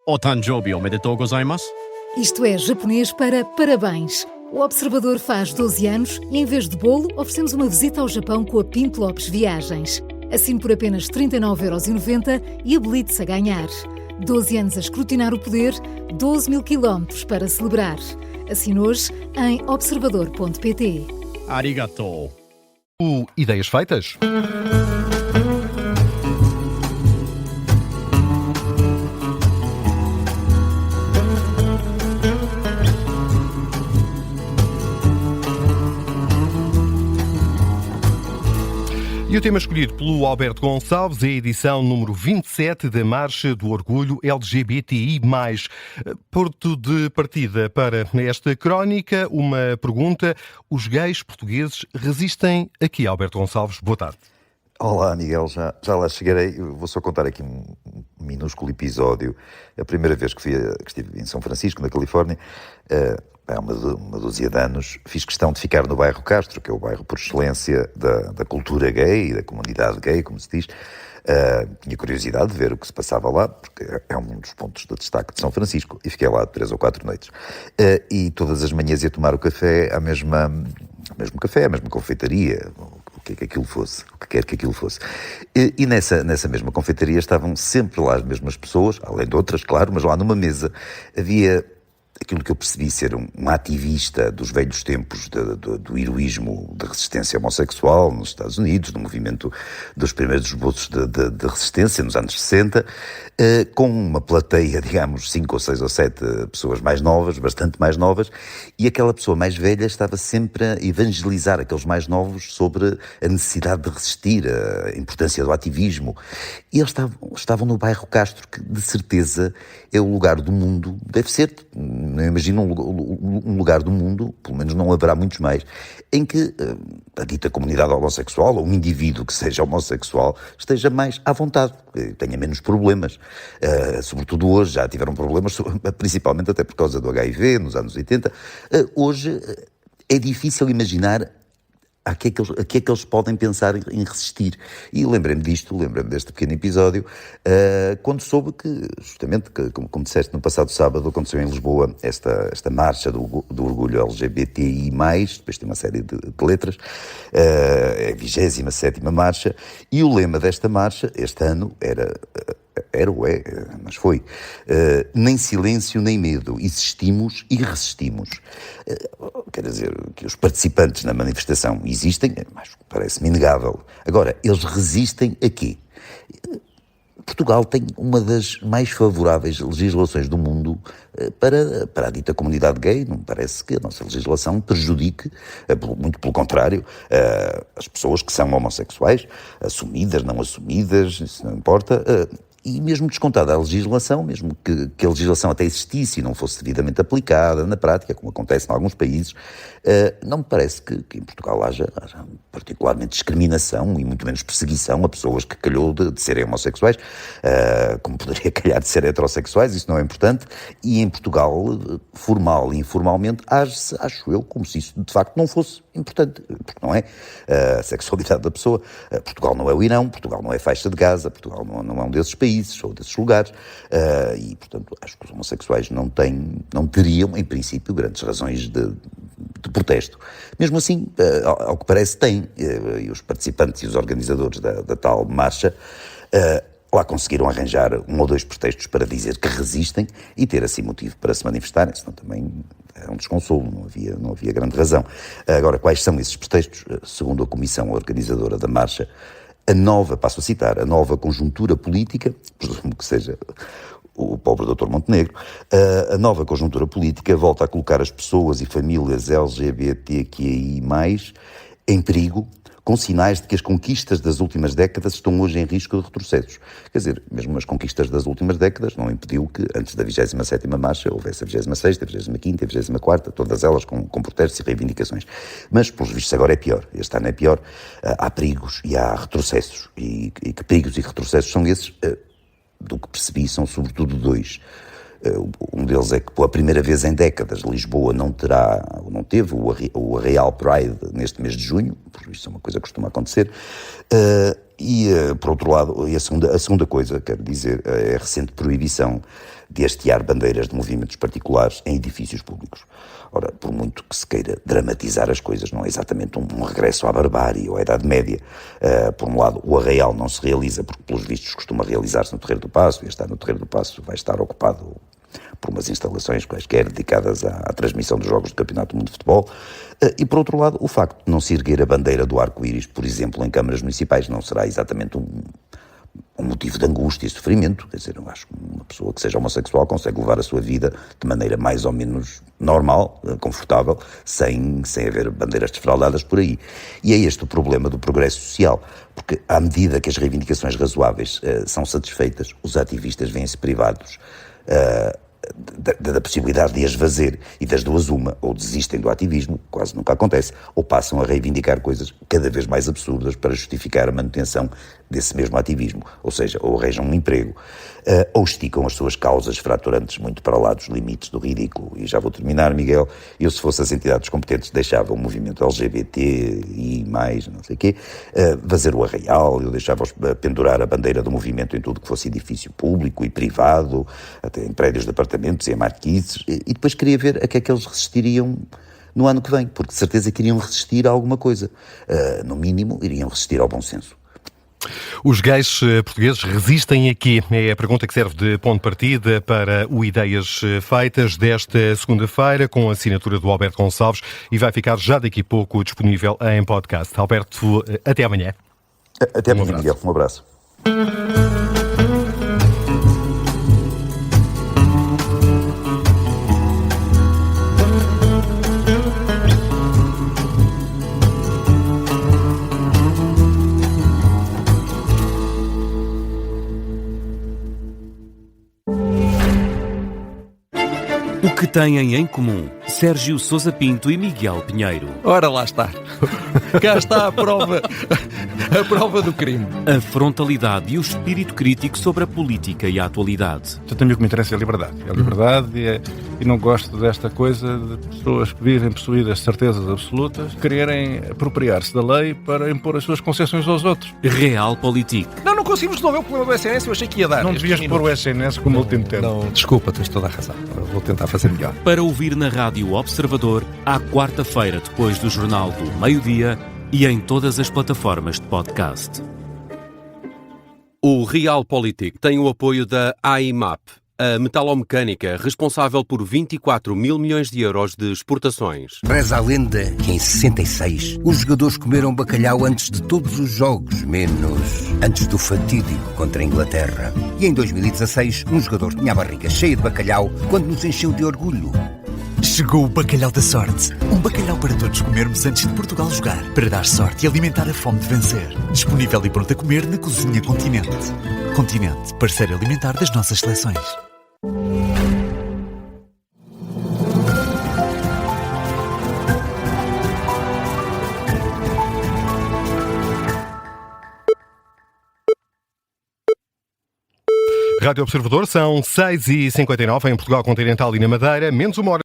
O Tanjobi omedetou gozaimasu. Isto é japonês para parabéns. O Observador faz 12 anos e, em vez de bolo, oferecemos uma visita ao Japão com a Pinto Lopes Viagens. Assine por apenas 39,90€ e habilite-se a ganhar. 12 anos a escrutinar o poder, 12 mil quilómetros para celebrar. Assine hoje em observador.pt. Arigatou. Ideias Feitas? E o tema escolhido pelo Alberto Gonçalves é a edição número 27 da Marcha do Orgulho LGBTI+. Ponto de partida para esta crónica, uma pergunta. Os gays portugueses resistem aqui, Alberto Gonçalves? Boa tarde. Olá, Miguel, já lá chegarei. Eu vou só contar aqui um minúsculo episódio. A primeira vez que estive em São Francisco, na Califórnia, há uma dúzia de anos, fiz questão de ficar no bairro Castro, que é o bairro por excelência da cultura gay e da comunidade gay, como se diz. Tinha curiosidade de ver o que se passava lá, porque é um dos pontos de destaque de São Francisco, e fiquei lá 3 ou 4 noites. E todas as manhãs ia tomar o café ao mesmo café, à mesma confeitaria, o que é que aquilo fosse, o que quer que aquilo fosse. E nessa mesma confeitaria estavam sempre lá as mesmas pessoas, além de outras, claro, mas lá numa mesa havia aquilo que eu percebi ser um ativista dos velhos tempos do heroísmo da resistência homossexual nos Estados Unidos, do movimento dos primeiros esboços de resistência nos anos 60, com uma plateia, digamos, 5 ou 6 ou 7 pessoas mais novas, bastante mais novas, e aquela pessoa mais velha estava sempre a evangelizar aqueles mais novos sobre a necessidade de resistir, a importância do ativismo. E eles estavam no bairro Castro, que de certeza é o lugar do mundo, deve ser, não imagino um lugar do mundo, pelo menos não haverá muitos mais, em que a dita comunidade homossexual, ou um indivíduo que seja homossexual, esteja mais à vontade, tenha menos problemas. Sobretudo hoje, já tiveram problemas, principalmente até por causa do HIV, nos anos 80. Hoje é difícil imaginar a que é que eles podem pensar em resistir. E lembrei-me deste pequeno episódio, quando soube que, justamente, como disseste, no passado sábado aconteceu em Lisboa esta marcha do orgulho LGBTI+, depois tem uma série de letras, é a 27ª marcha, e o lema desta marcha, este ano, mas foi, nem silêncio nem medo, existimos e resistimos. Quer dizer, que os participantes na manifestação existem, mas parece-me inegável. Agora, eles resistem a quê? Portugal tem uma das mais favoráveis legislações do mundo para a dita comunidade gay. Não me parece que a nossa legislação prejudique, muito pelo contrário, as pessoas que são homossexuais, assumidas, não assumidas, isso não importa. E mesmo descontada a legislação, mesmo que a legislação até existisse e não fosse devidamente aplicada na prática, como acontece em alguns países, não me parece que em Portugal haja particularmente discriminação e muito menos perseguição a pessoas que calhou de serem homossexuais, como poderia calhar de ser heterossexuais, isso não é importante. E em Portugal, formal e informalmente, age-se, acho eu, como se isso de facto não fosse importante, porque não é a sexualidade da pessoa. Portugal não é o Irão, Portugal não é a faixa de Gaza, Portugal não é um desses países ou desses lugares, e portanto acho que os homossexuais não teriam, em princípio, grandes razões de protesto. Mesmo assim, ao que parece têm, e os participantes e os organizadores da tal marcha lá conseguiram arranjar 1 ou 2 pretextos para dizer que resistem e ter assim motivo para se manifestarem, senão também é um desconsolo, não havia grande razão. Agora, quais são esses pretextos? Segundo a comissão organizadora da marcha, passo a citar, a nova conjuntura política, presumo que seja o pobre Dr. Montenegro, a nova conjuntura política volta a colocar as pessoas e famílias LGBTQI+, em perigo, com sinais de que as conquistas das últimas décadas estão hoje em risco de retrocessos. Quer dizer, mesmo as conquistas das últimas décadas não impediu que, antes da 27ª marcha, houvesse a 26ª, a 25ª, a 24ª, todas elas com protestos e reivindicações. Mas, pelos vistos, agora é pior. Este ano é pior. Há perigos e há retrocessos. E que perigos e retrocessos são esses? Do que percebi, são sobretudo 2. Um deles é que, pela primeira vez em décadas, Lisboa não teve o Real Pride neste mês de junho, por isso é uma coisa que costuma acontecer. Por outro lado, a segunda coisa, quero dizer, é a recente proibição de hastear bandeiras de movimentos particulares em edifícios públicos. Ora, por muito que se queira dramatizar as coisas, não é exatamente um regresso à barbárie ou à Idade Média. Por um lado, o arraial não se realiza, porque pelos vistos costuma realizar-se no Terreiro do Paço, e estar no Terreiro do Paço vai estar ocupado por umas instalações quaisquer dedicadas à transmissão dos jogos do Campeonato do Mundo de Futebol. E, por outro lado, o facto de não se erguer a bandeira do arco-íris, por exemplo, em câmaras municipais, não será exatamente um motivo de angústia e sofrimento. Quer dizer, eu acho que uma pessoa que seja homossexual consegue levar a sua vida de maneira mais ou menos normal, confortável, sem haver bandeiras desfraldadas por aí. E é este o problema do progresso social, porque à medida que as reivindicações razoáveis são satisfeitas, os ativistas vêm-se privados da possibilidade de as fazer, e das duas uma, ou desistem do ativismo, quase nunca acontece, ou passam a reivindicar coisas cada vez mais absurdas para justificar a manutenção desse mesmo ativismo, ou seja, ou arranjam um emprego, ou esticam as suas causas fraturantes muito para lá dos limites do ridículo. E já vou terminar, Miguel. Eu, se fosse as entidades competentes, deixava o movimento LGBT e mais, não sei o quê, fazer o arraial, eu deixava-os pendurar a bandeira do movimento em tudo que fosse edifício público e privado, até em prédios de apartamentos e em marquises, e depois queria ver a que é que eles resistiriam no ano que vem, porque de certeza que iriam resistir a alguma coisa. No mínimo, iriam resistir ao bom senso. Os gays portugueses resistem aqui? É a pergunta que serve de ponto de partida para o Ideias Feitas desta segunda-feira, com a assinatura do Alberto Gonçalves, e vai ficar já daqui a pouco disponível em podcast. Alberto, até amanhã. Até amanhã, Miguel. Um abraço. O que têm em comum Sérgio Sousa Pinto e Miguel Pinheiro? Ora, lá está. Cá está a prova do crime. A frontalidade e o espírito crítico sobre a política e a atualidade. Portanto, a mim o que me interessa é a liberdade. É a liberdade e não gosto desta coisa de pessoas que vivem possuídas de certezas absolutas quererem apropriar-se da lei para impor as suas concessões aos outros. Realpolitik. Não conseguimos resolver o problema do SNS, eu achei que ia dar. Não devias pôr o SNS como último termo. Não, desculpa, tens toda a razão. Vou tentar fazer melhor. Para ouvir na Rádio Observador, à quarta-feira depois do Jornal do Meio-Dia e em todas as plataformas de podcast. O Realpolitik tem o apoio da AIMAP, a metalomecânica responsável por 24 mil milhões de euros de exportações. Reza a lenda que em 66 os jogadores comeram bacalhau antes de todos os jogos, menos antes do fatídico contra a Inglaterra. E em 2016 um jogador tinha a barriga cheia de bacalhau quando nos encheu de orgulho. Chegou o bacalhau da sorte. Um bacalhau para todos comermos antes de Portugal jogar. Para dar sorte e alimentar a fome de vencer. Disponível e pronto a comer na Cozinha Continente. Continente, parceiro alimentar das nossas seleções. Rádio Observador, são 6h59 em Portugal Continental e na Madeira, menos uma hora.